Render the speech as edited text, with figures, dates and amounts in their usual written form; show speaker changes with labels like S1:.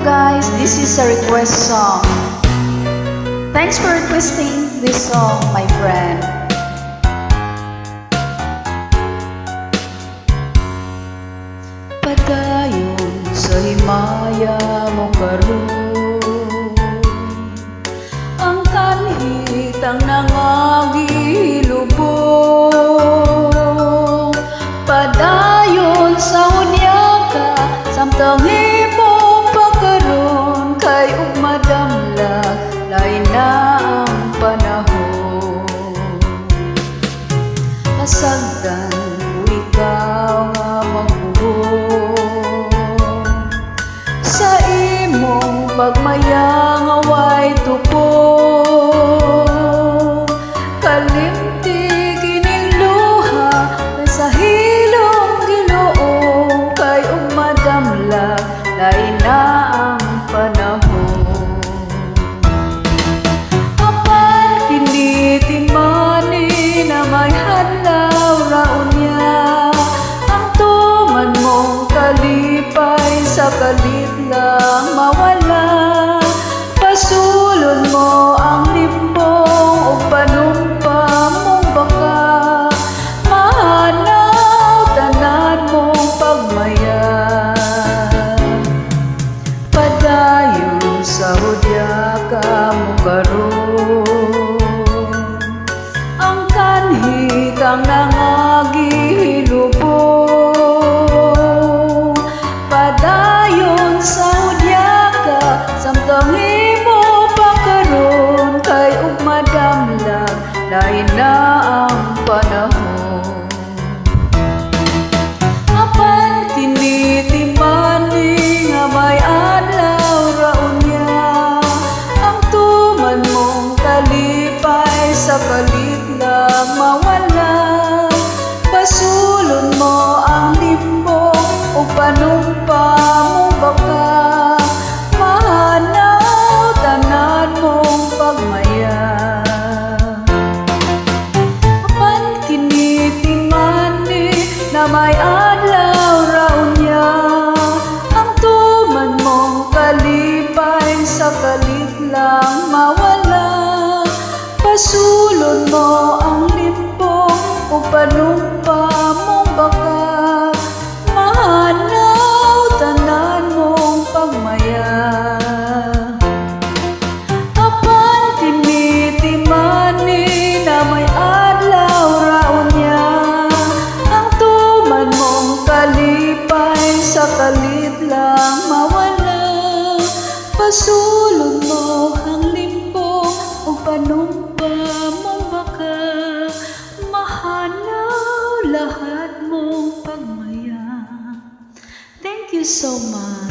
S1: guys, this is a request song. Thanks for requesting this song, my friend. Padayon sa himaya mo karon, ang kanhit ang nangagilubong. Padayon sa unya ka, samtang himong pagkaroon, kay ug madamlag lain na ang panahon. Kasagdan ko ikaw nga magbuhon, sa imong pagmayang away tupong. Kalimti kining luha sa hilong Ginoo, kay ug madamlag lain na ang panahon. Apan kinitimani na may hadlaw raunya, ang tuman mong kalipay sa kalit lang mawala. Pasulon mo ang limbong o panumpa mong baka, mahanaw tanan mong pagmaya. Padayon sa hudya ka mo karon, ang kanhit ang nangagihilubong. Padayon sa hudya ka, samtang himo pagkaroon, kay ug madamlag lain na ang panahon. Apan tinitimani nga may adlaw raunya, ang tuman mong kalipay sa kalit lang mawala. Pasulon mo ang limbong o panumpa mong baka, mahanaw tanan mong pagmaya. Apan kinitimani na may adlaw raunya, ang tuman mong kalipay sa kalit lang mawala. Pasulon mo ang limbong o panumpa mong baka, mahanaw tanan mong pagmaya. Apan tinitimani na may adlaw raunya, ang tuman mong kalipay sa kalit lang mawala. Pasulon mo ang limbong o panumpa mong baka, mahanaw lahat mong pagmaya. Thank you so much.